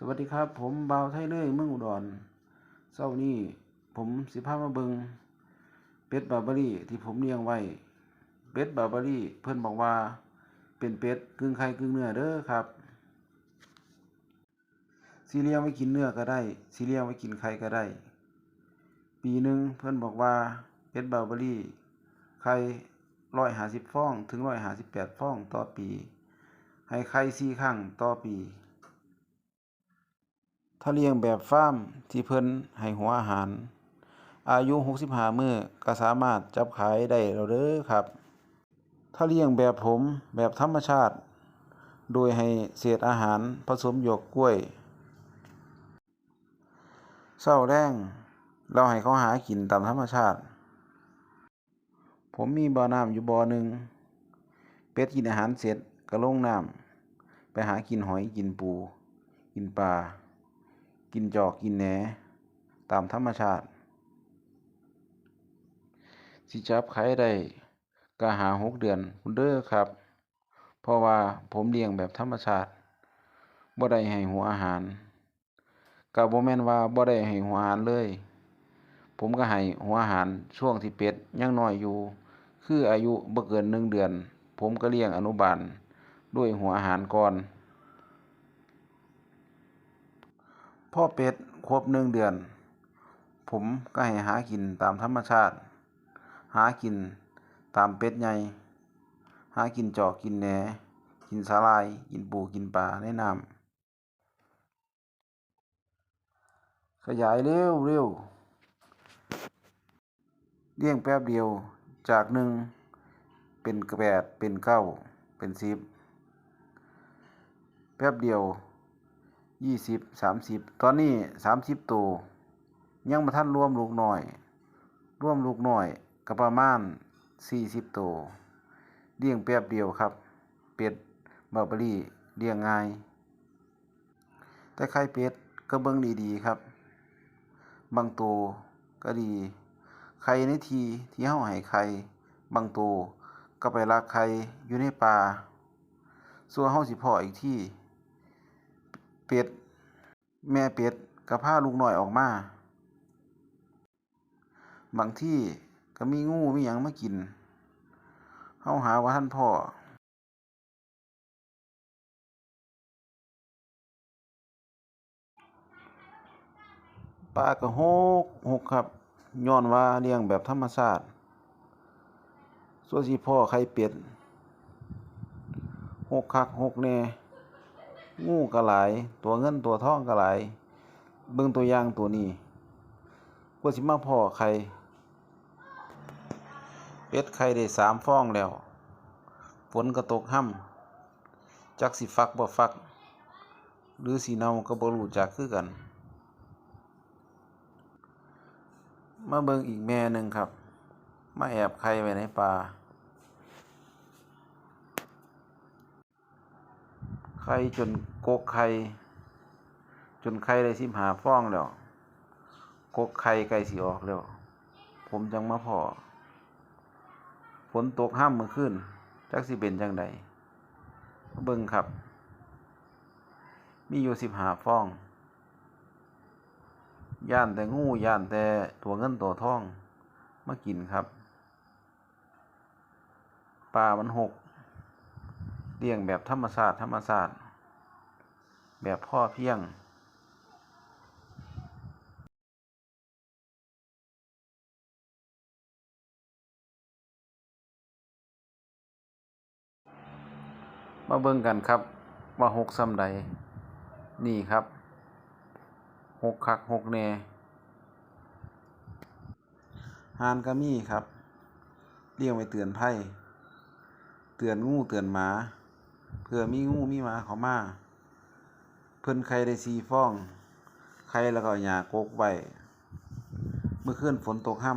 วัสดีครับผมบ่าวไทเลยเมืองอุดรเช้านี้ผมสิพามาเบิ่งเป็ดบาร์บารี่ที่ผมเลี้ยงไว้เป็ดบาร์บารี่เพิ่นบอกว่าเป็นเป็ดกึ่งไข่กึ่งเนื้อเด้อครับสิเลี้ยงไว้กินเนื้อก็ได้สิเลี้ยงไว้กินไข่ก็ได้ปีหนึ่งเพิ่นบอกว่าเป็ดบาร์บารี่ไข่150ฟองถึง158ฟองต่อปีให้ไข่4ครั้งต่อปีถ้าเลี้ยงแบบฟาร์มที่เพิ่นให้หัวอาหารอายุ65มื้อก็สามารถจับขายได้แล้วเด้อครับถ้าเลี้ยงแบบผมแบบธรรมชาติโดยให้เศษอาหารผสมหยวกกล้วยเช้าแลงแล้วให้เขาหากินตามธรรมชาติผมมีบ่อน้ำอยู่บ่อหนึ่งเป็ดกินอาหารเสร็จก็ลงน้ำไปหากินหอยกินปูกินปลากินจอกกินแหนตามธรรมชาติสิจับขายได้ก็5-6 เดือนพู้นเด้อครับเพราะว่าผมเลี้ยงแบบธรรมชาติบ่ได้ให้หัวอาหารก็บ่แม่นว่าบ่ได้ให้หัวอาหารเลยผมก็ให้หัวอาหารช่วงที่เป็ดยังน้อยอยู่คืออายุบ่เกิน1 เดือนผมก็เลี้ยงอนุบาลด้วยหัวอาหารก่อนพอเป็ดครบ1 เดือนผมก็ให้หากินตามธรรมชาติหากินตามเป็ดใหญ่หากินจอกกินแหนกินสาหร่ายกินปูกินปลาในน้ำขยายเร็วเร็วเลี้ยงแป๊บเดียวจาก1เป็น8เป็น9เป็น10แป๊บเดียว20 30ตอนนี้30ตัวยังบ่ทันรวมลูกน้อยรวมลูกน้อยก็ประมาณ40ตัวเลี้ยงแป๊บเดียวครับเป็ดบาร์บารี่เลี้ยงง่ายแต่ไข่เป็ดก็เบิ่งดีๆครับบางตัวก็ดีไข่ในที่เฮาให้ไข่บางตัวก็ไปลักไข่อยู่ในป่าสั่วเฮาสิพ้ออีกทีเป็ดแม่เป็ดก็พาลูกน้อยออกมาบางทีก็มีงูมีหยังมากินเฮาหาว่าทันพ้อปลาก็หกครับย้อนว่าเลี้ยงแบบธรรมชาติสั่วสิพ้อไข่เป็ดหกคักหกแน่งูก็หลายตัวเงินตัวทองก็หลายเบิ่งตัวอย่างตัวนี้กว่าสิมาพ้อไข่เป็ดไข่ได้3ฟองแล้วฝนก็ตกห่ำจักสิฟักบ่ฟักหรือสิเน่าก็บ่รู้จักคือกันมาเบิ่งอีกแม่หนึ่งครับมาแอบไข่ไว้ในป่าไข่จนกกไข่จนไข่ได้15ฟองแล้วกกไข่ใกล้สิออกแล้วผมจังมาพ้อฝนตกห่ำเมื่อคืนจักสิเป็นจั่งใดมาเบิ่งครับมีอยู่15ฟองย้านแต่งูย้านแต่ตัวเงินตัวทองมากินครับป่ามันหกเลี้ยงแบบธรรมชาติแบบพอเพียงมาเบิ่งกันครับว่าหกส่ำใดนี่ครับหกคักหกแน่ห่านก็มีครับเลี้ยงไว้เตือนภัยเตือนงูเตือนหมาเผื่อมีงูมีหมาเข้ามาเพิ่นไข่ได้4ฟองไข่แล้วก็เอาหญ้ากกไว้เมื่อคืนฝนตกห่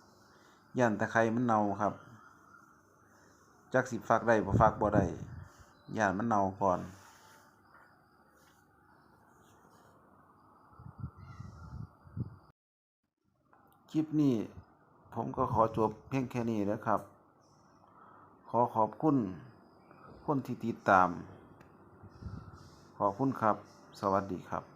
ำย้านแต่ไข่มันเน่าครับจักสิฟักได้บ่ฟักบ่ได้ย้านมันเน่าก่อนคลิปนี้ผมก็ขอจบเพียงแค่นี้นะครับขอขอบคุณคนที่ติดตามขอบคุณครับ สวัสดีครับ